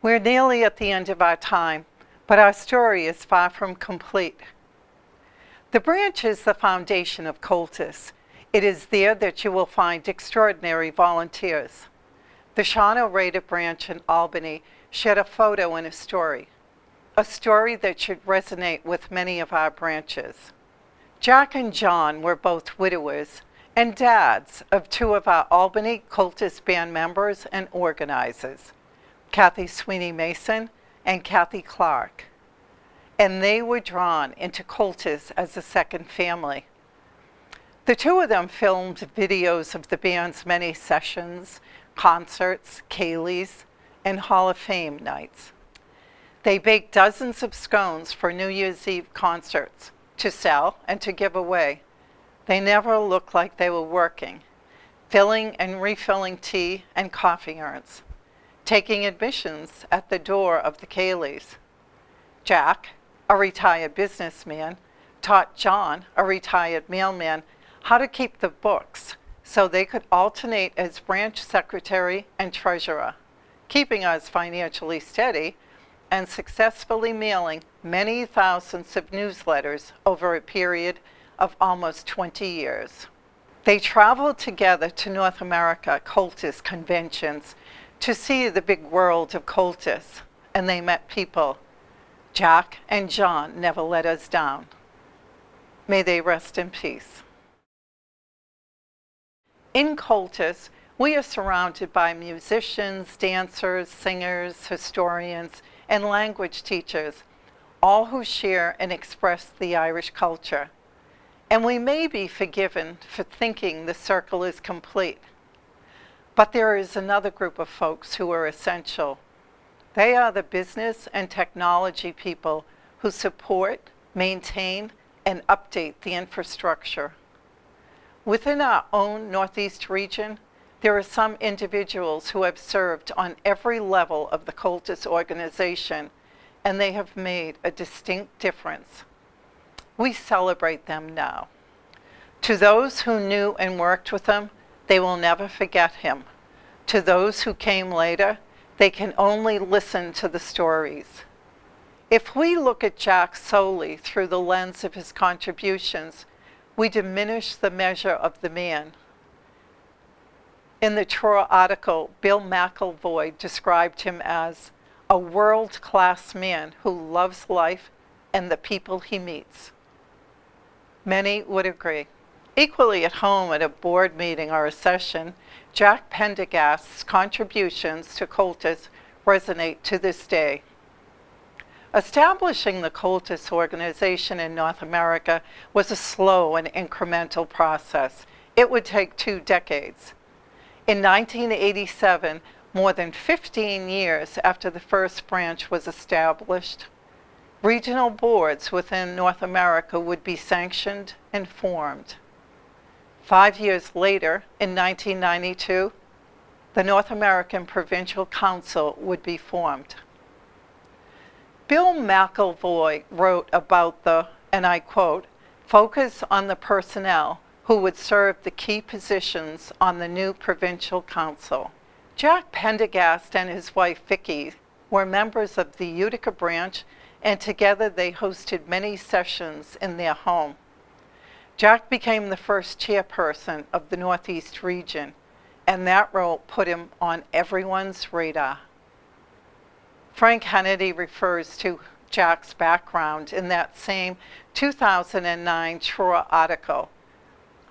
We're nearly at the end of our time, but our story is far from complete. The branch is the foundation of Comhaltas. It is there that you will find extraordinary volunteers. The Sean O'Reilly branch in Albany shared a photo and a story that should resonate with many of our branches. Jack and John were both widowers and dads of two of our Albany Comhaltas band members and organizers, Kathy Sweeney Mason and Kathy Clark. And they were drawn into Comhaltas as a second family. The two of them filmed videos of the band's many sessions, concerts, Kayleys, and Hall of Fame nights. They baked dozens of scones for New Year's Eve concerts to sell and to give away. They never looked like they were working, filling and refilling tea and coffee urns, taking admissions at the door of the Kayleys. Jack, a retired businessman, taught John, a retired mailman, how to keep the books so they could alternate as branch secretary and treasurer, keeping us financially steady and successfully mailing many thousands of newsletters over a period of almost 20 years. They traveled together to North America Comhaltas conventions to see the big world of Comhaltas, and they met people. Jack and John never let us down. May they rest in peace. In Comhaltas, we are surrounded by musicians, dancers, singers, historians, and language teachers, all who share and express the Irish culture. And we may be forgiven for thinking the circle is complete. But there is another group of folks who are essential. They are the business and technology people who support, maintain, and update the infrastructure. Within our own Northeast region, there are some individuals who have served on every level of the Comhaltas organization, and they have made a distinct difference. We celebrate them now. To those who knew and worked with him, they will never forget him. To those who came later, they can only listen to the stories. If we look at Jack solely through the lens of his contributions, we diminish the measure of the man. In the Troy article, Bill McElvoy described him as a world-class man who loves life and the people he meets. Many would agree. Equally at home at a board meeting or a session, Jack Pendergast's contributions to Comhaltas resonate to this day. Establishing the Comhaltas organization in North America was a slow and incremental process. It would take 2 decades. In 1987, more than 15 years after the first branch was established, regional boards within North America would be sanctioned and formed. 5 years later, in 1992, the North American Provincial Council would be formed. Bill McElvoy wrote about the, and I quote, focus on the personnel who would serve the key positions on the new provincial council. Jack Pendergast and his wife Vicki were members of the Utica branch, and together they hosted many sessions in their home. Jack became the first chairperson of the Northeast region, and that role put him on everyone's radar. Frank Hannity refers to Jack's background in that same 2009 Troy article,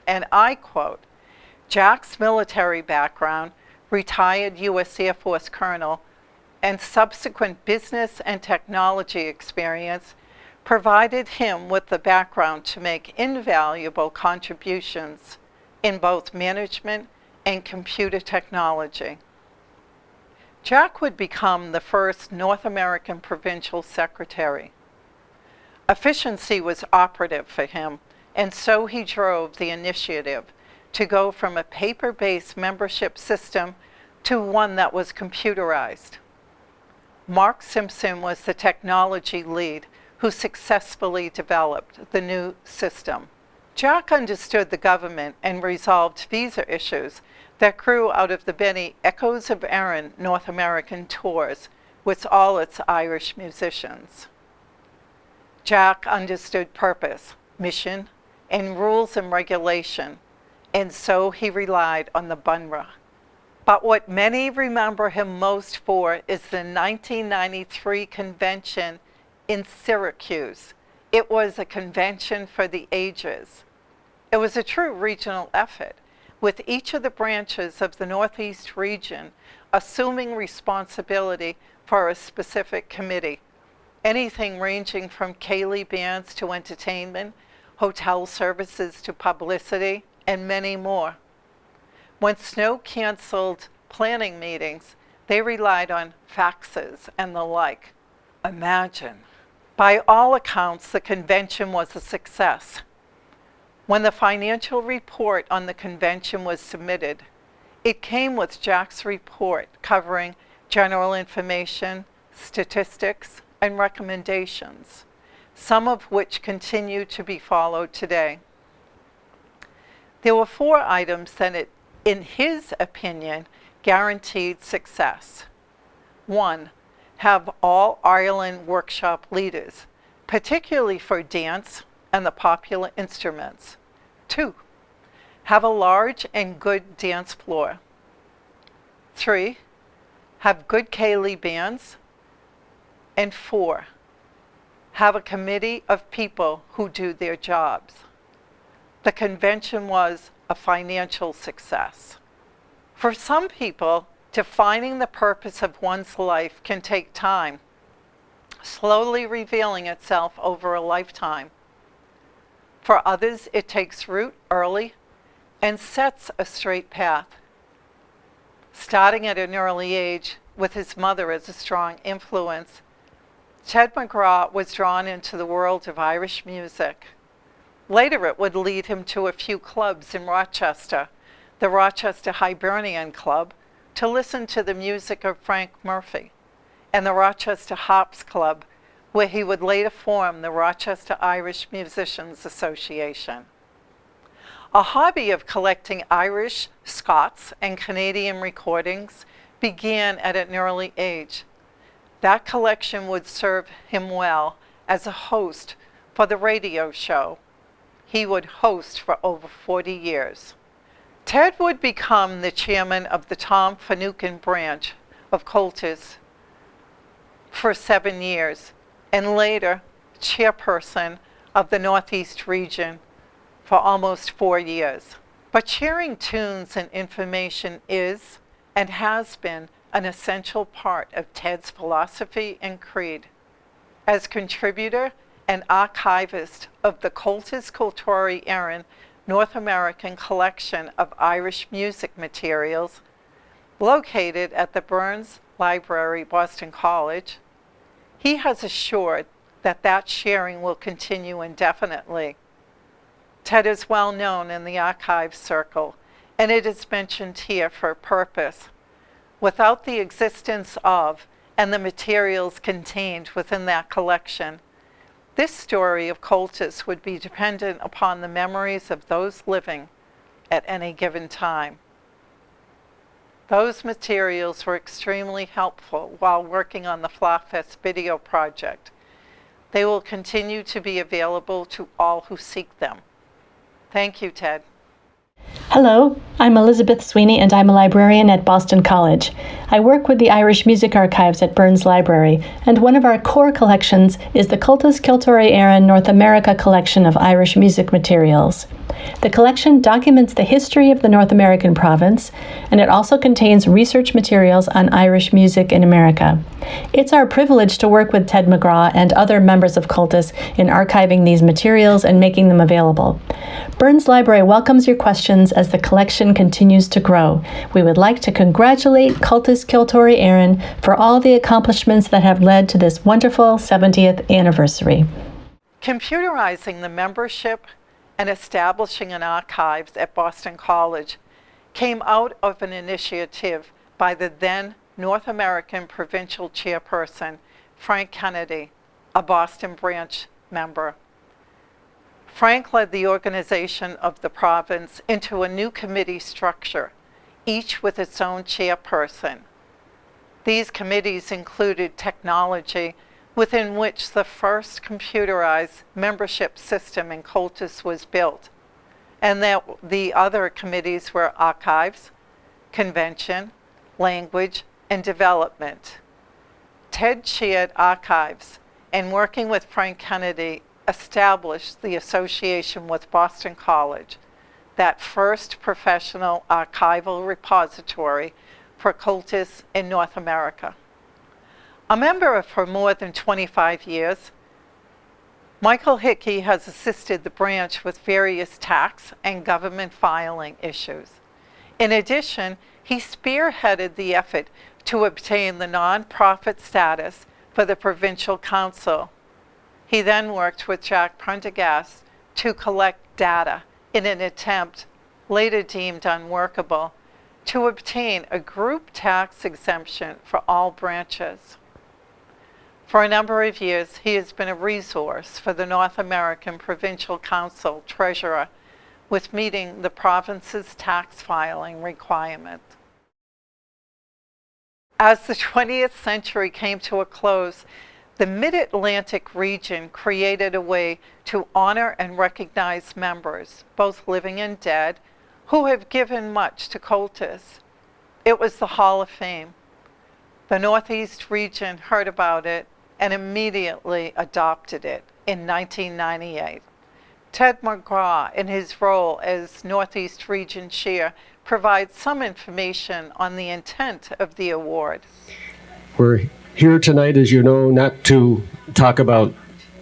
and I quote, Jack's military background, retired U.S. Air Force colonel, and subsequent business and technology experience provided him with the background to make invaluable contributions in both management and computer technology. Jack would become the first North American provincial secretary. Efficiency was operative for him, and so he drove the initiative to go from a paper-based membership system to one that was computerized. Mark Simpson was the technology lead who successfully developed the new system. Jack understood the government and resolved visa issues that grew out of the many Echoes of Erin North American tours, with all its Irish musicians. Jack understood purpose, mission, and rules and regulation, and so he relied on the bunra. But what many remember him most for is the 1993 convention in Syracuse. It was a convention for the ages. It was a true regional effort, with each of the branches of the Northeast region assuming responsibility for a specific committee. Anything ranging from ceilidh bands to entertainment, hotel services to publicity, and many more. When Snow canceled planning meetings, they relied on faxes and the like. Imagine. By all accounts, the convention was a success. When the financial report on the convention was submitted, it came with Jack's report covering general information, statistics, and recommendations, some of which continue to be followed today. There were 4 items that, in his opinion, guaranteed success. 1, have all Ireland workshop leaders, particularly for dance and the popular instruments. 2, have a large and good dance floor. 3, have good ceilidh bands. And 4, have a committee of people who do their jobs. The convention was a financial success. For some people, defining the purpose of one's life can take time, slowly revealing itself over a lifetime. For others, it takes root early and sets a straight path. Starting at an early age, with his mother as a strong influence, Ted McGraw was drawn into the world of Irish music. Later, it would lead him to a few clubs in Rochester, the Rochester Hibernian Club, to listen to the music of Frank Murphy, and the Rochester Harps Club, where he would later form the Rochester Irish Musicians Association. A hobby of collecting Irish, Scots, and Canadian recordings began at an early age. That collection would serve him well as a host for the radio show. He would host for over 40 years. Ted would become the chairman of the Tom Finucane branch of Comhaltas for 7 years, and later chairperson of the Northeast region for almost 4 years. But sharing tunes and information is and has been an essential part of Ted's philosophy and creed. As contributor and archivist of the Comhaltas Cultúirí Éireann North American collection of Irish music materials, located at the Burns Library, Boston College, he has assured that that sharing will continue indefinitely. Ted is well known in the archive circle, and it is mentioned here for a purpose. Without the existence of and the materials contained within that collection, this story of Comhaltas would be dependent upon the memories of those living at any given time. Those materials were extremely helpful while working on the FleadhFest video project. They will continue to be available to all who seek them. Thank you, Ted. Hello, I'm Elizabeth Sweeney and I'm a librarian at Boston College. I work with the Irish Music Archives at Burns Library, and one of our core collections is the Comhaltas Cultúirí Éireann North America collection of Irish music materials. The collection documents the history of the North American province, and it also contains research materials on Irish music in America. It's our privilege to work with Ted McGraw and other members of Comhaltas in archiving these materials and making them available. Burns Library welcomes your questions as the collection continues to grow. We would like to congratulate Comhaltas Cultúirí Éireann for all the accomplishments that have led to this wonderful 70th anniversary. Computerizing the membership and establishing an archives at Boston College came out of an initiative by the then North American Provincial Chairperson, Frank Kennedy, a Boston branch member. Frank led the organization of the province into a new committee structure, each with its own chairperson. These committees included technology, within which the first computerized membership system in Comhaltas was built, and that the other committees were archives, convention, language, and development. Ted chaired archives, and working with Frank Kennedy, established the association with Boston College, that first professional archival repository for Comhaltas in North America. A member for more than 25 years, Michael Hickey has assisted the branch with various tax and government filing issues. In addition, he spearheaded the effort to obtain the nonprofit status for the provincial council. He then worked with Jack Prendergast to collect data in an attempt, later deemed unworkable, to obtain a group tax exemption for all branches. For a number of years, he has been a resource for the North American Provincial Council Treasurer with meeting the province's tax filing requirement. As the 20th century came to a close, the Mid-Atlantic region created a way to honor and recognize members, both living and dead, who have given much to Comhaltas. It was the Hall of Fame. The Northeast region heard about it and immediately adopted it in 1998. Ted McGraw, in his role as Northeast Region Chair, provides some information on the intent of the award. We're here tonight, as you know, not to talk about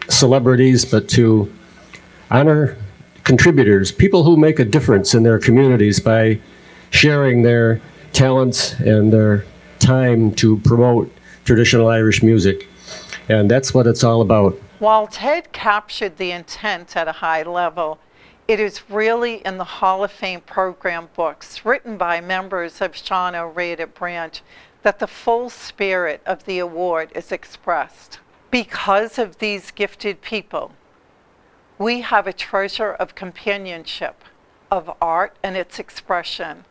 celebrities, but to honor contributors, people who make a difference in their communities by sharing their talents and their time to promote traditional Irish music. And that's what it's all about. While Ted captured the intent at a high level, it is really in the Hall of Fame program books written by members of Sean O'Reilly branch that the full spirit of the award is expressed. Because of these gifted people, we have a treasure of companionship, of art and its expression,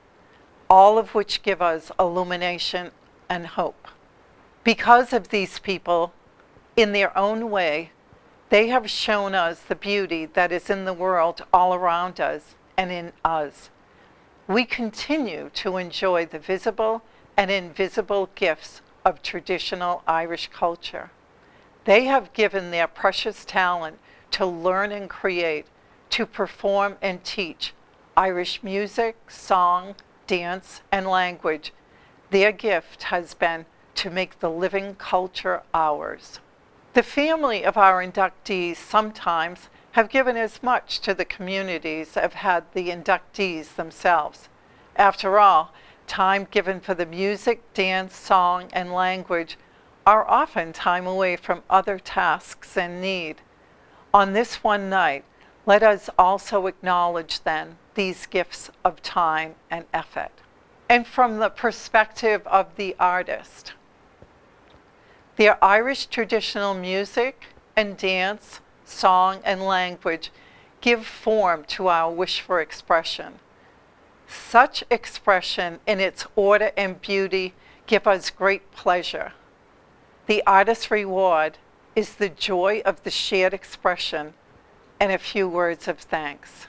all of which give us illumination and hope. Because of these people, in their own way, they have shown us the beauty that is in the world all around us and in us. We continue to enjoy the visible and invisible gifts of traditional Irish culture. They have given their precious talent to learn and create, to perform and teach Irish music, song, dance, and language. Their gift has been to make the living culture ours. The family of our inductees sometimes have given as much to the communities as have had the inductees themselves. After all, time given for the music, dance, song, and language are often time away from other tasks and need. On this one night, let us also acknowledge then these gifts of time and effort. And from the perspective of the artist, their Irish traditional music and dance, song, and language give form to our wish for expression. Such expression in its order and beauty give us great pleasure. The artist's reward is the joy of the shared expression and a few words of thanks.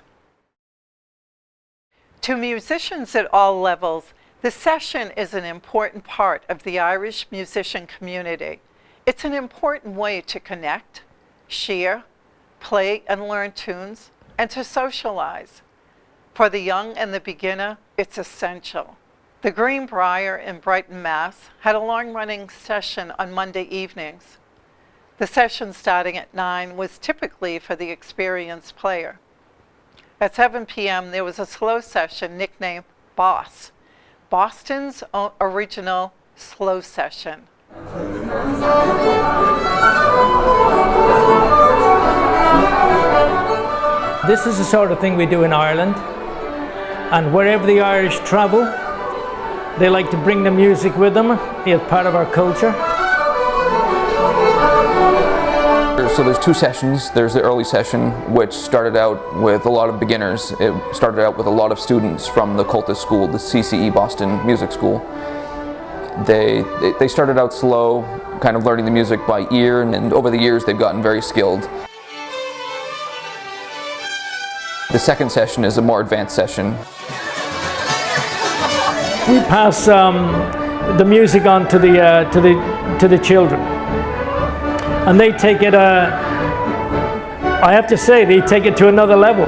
To musicians at all levels, the session is an important part of the Irish musician community. It's an important way to connect, share, play and learn tunes, and to socialize. For the young and the beginner, it's essential. The Greenbrier in Brighton, Mass. had a long-running session on Monday evenings. The session starting at 9 was typically for the experienced player. At 7 p.m., there was a slow session nicknamed Boss, Boston's original slow session. This is the sort of thing we do in Ireland, and wherever the Irish travel, they like to bring the music with them. It's part of our culture. So there's two sessions. There's the early session, which started out with a lot of beginners. It started out with a lot of students from the Comhaltas School, the CCE Boston Music School. They started out slow, kind of learning the music by ear, and over the years they've gotten very skilled. The second session is a more advanced session. We pass the music on to the children, and they take it. I have to say, they take it to another level.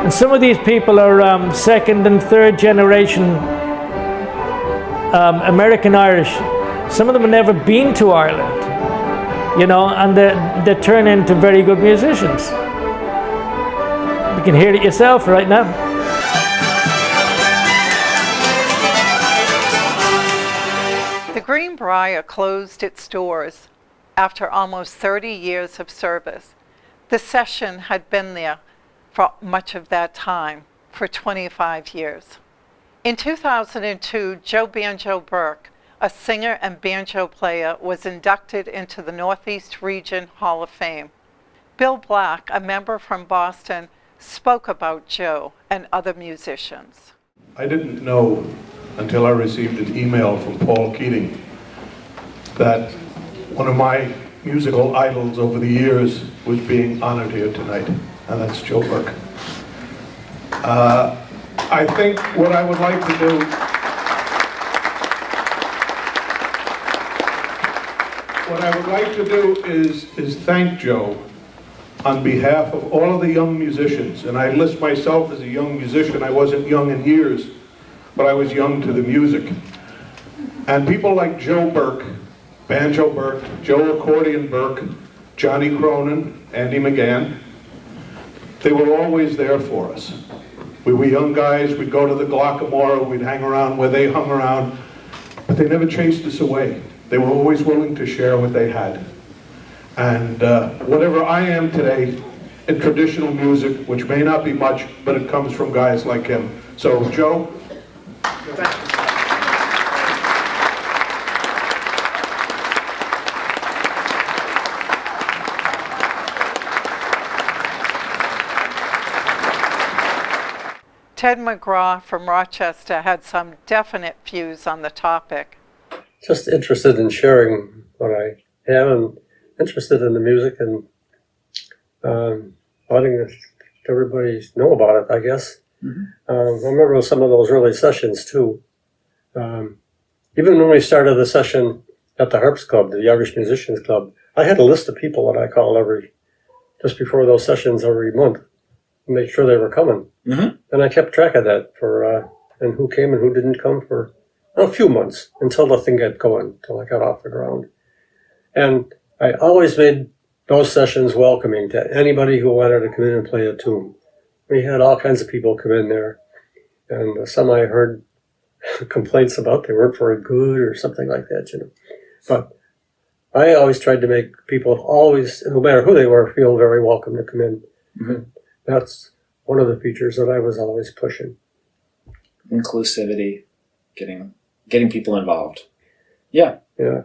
And some of these people are second and third generation American Irish. Some of them have never been to Ireland, you know, and they turn into very good musicians. You can hear it yourself right now. The Greenbrier closed its doors after almost 30 years of service. The session had been there for much of that time, for 25 years. In 2002, Joe Banjo Burke, a singer and banjo player, was inducted into the Northeast Region Hall of Fame. Bill Black, a member from Boston, spoke about Joe and other musicians. I didn't know until I received an email from Paul Keating that one of my musical idols over the years was being honored here tonight, and that's Joe Burke. I think what I would like to do is thank Joe on behalf of all of the young musicians, and I list myself as a young musician. I wasn't young in years, but I was young to the music. And people like Joe Burke, Banjo Burke, Joe Accordion Burke, Johnny Cronin, Andy McGann, they were always there for us. We were young guys, we'd go to the Glockamora, we'd hang around where they hung around, but they never chased us away. They were always willing to share what they had. And whatever I am today in traditional music, which may not be much, but it comes from guys like him. So, Joe. Ted McGraw from Rochester had some definite views on the topic. Just interested in sharing what I have and interested in the music and letting everybody know about it, I guess. Mm-hmm. I remember some of those early sessions too. Even when we started the session at the Harps Club, the Irish Musicians Club, I had a list of people that I called just before those sessions every month to make sure they were coming. Mm-hmm. And I kept track of that and who came and who didn't come for a few months until the thing got going, until I got off the ground. And I always made those sessions welcoming to anybody who wanted to come in and play a tune. We had all kinds of people come in there, and some I heard complaints about they weren't very good or something like that, you know. But I always tried to make people always, no matter who they were, feel very welcome to come in. Mm-hmm. That's one of the features that I was always pushing. Inclusivity, getting people involved. Yeah. Yeah.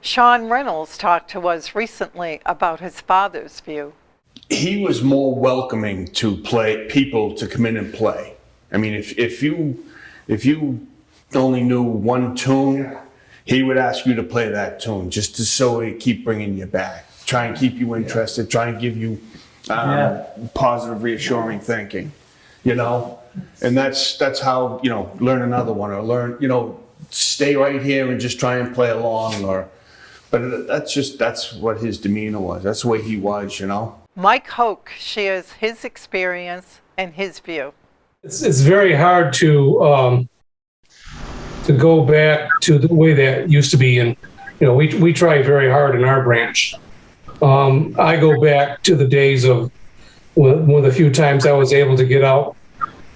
Sean Reynolds talked to us recently about his father's view. He was more welcoming to people to come in and play. I mean, if you only knew one tune, he would ask you to play that tune just so he keep bringing you back, try and keep you interested, try and give you positive, reassuring thinking, you know. And that's how, you know, learn another one or learn, you know, stay right here and just try and play along but that's what his demeanor was. That's the way he was, you know. Mike Hoke shares his experience and his view. It's very hard to go back to the way that used to be, and you know we try very hard in our branch. I go back to the days of one of the few times I was able to get out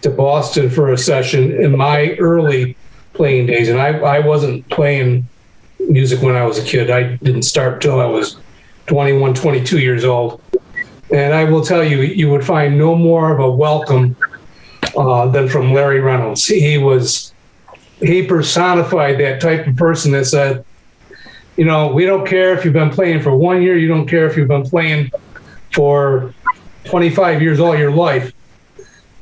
to Boston for a session in my early playing days, and I wasn't playing music when I was a kid. I didn't start till I was 21, 22 years old. And I will tell you, you would find no more of a welcome than from Larry Reynolds. He personified that type of person that said, you know, we don't care if you've been playing for 1 year, you don't care if you've been playing for 25 years all your life.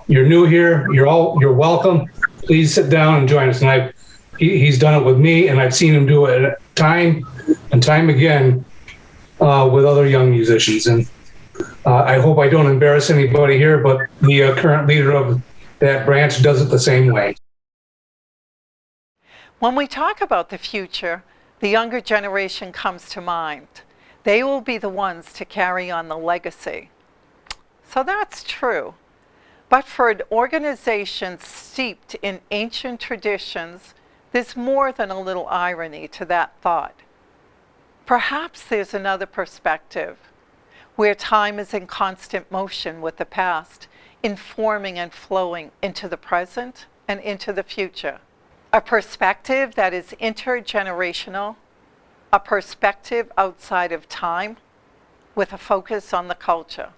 you're new here, you're welcome. Please sit down and join us. And he's done it with me, and I've seen him do it time and time again with other young musicians. And I hope I don't embarrass anybody here, but the current leader of that branch does it the same way. When we talk about the future, the younger generation comes to mind. They will be the ones to carry on the legacy. So that's true. But for an organization steeped in ancient traditions, there's more than a little irony to that thought. Perhaps there's another perspective, where time is in constant motion with the past, informing and flowing into the present and into the future. A perspective that is intergenerational, a perspective outside of time, with a focus on the culture.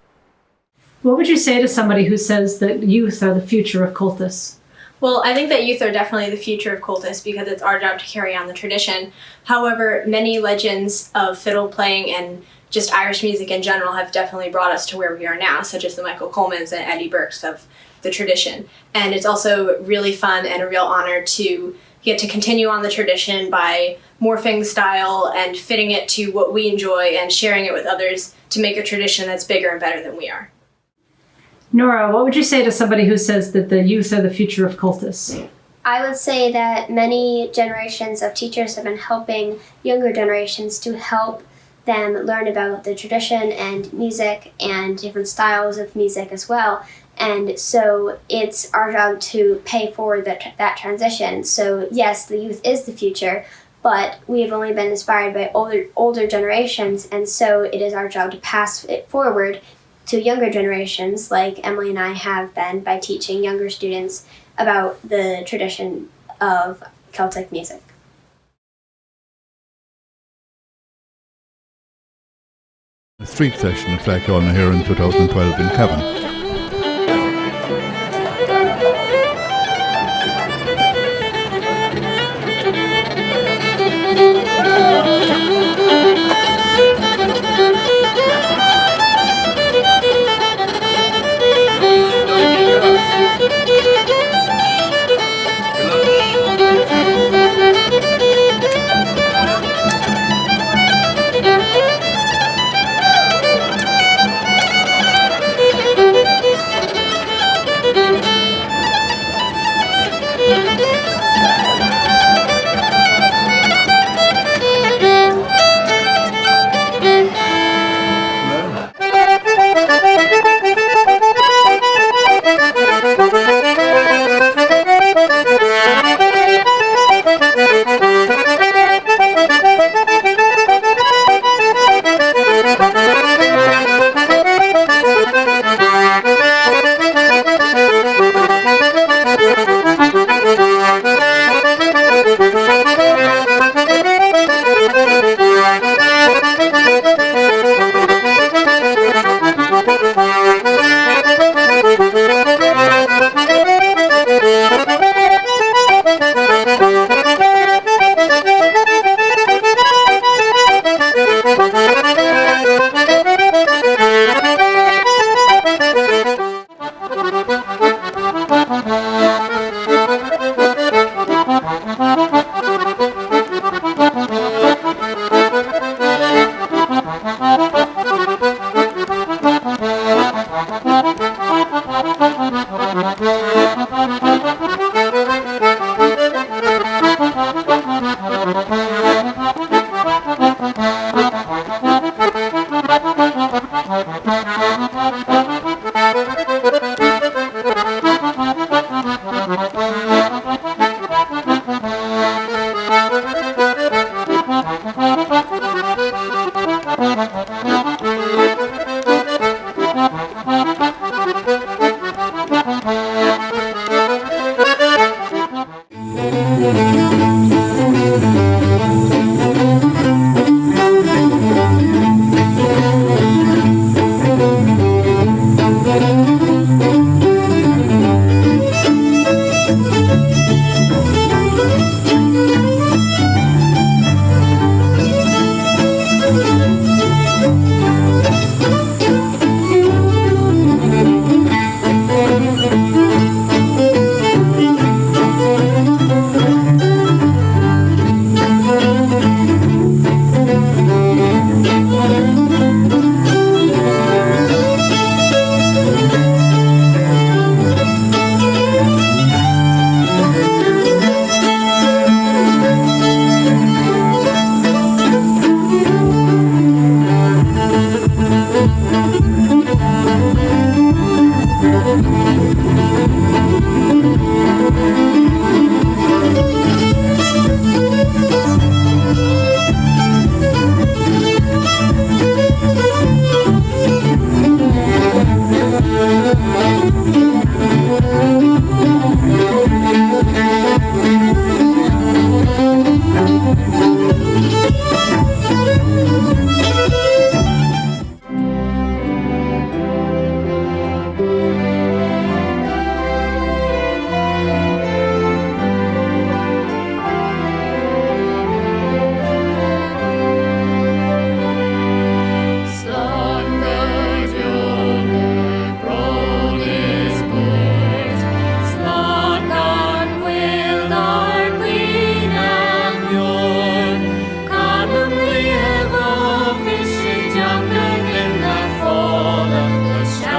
What would you say to somebody who says that youth are the future of cultus? Well, I think that youth are definitely the future of cultus because it's our job to carry on the tradition. However, many legends of fiddle playing and just Irish music in general have definitely brought us to where we are now, such as the Michael Colemans and Eddie Burkes of the tradition. And it's also really fun and a real honor to get to continue on the tradition by morphing style and fitting it to what we enjoy and sharing it with others to make a tradition that's bigger and better than we are. Nora, what would you say to somebody who says that the youth are the future of cultus? I would say that many generations of teachers have been helping younger generations to help them learn about the tradition and music and different styles of music as well. And so it's our job to pay forward that transition. So yes, the youth is the future, but we have only been inspired by older generations, and so it is our job to pass it forward to younger generations, like Emily and I have been, by teaching younger students about the tradition of Celtic music. A street session at Fleadh Cheoil here in 2012 in Cavan.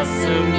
Soon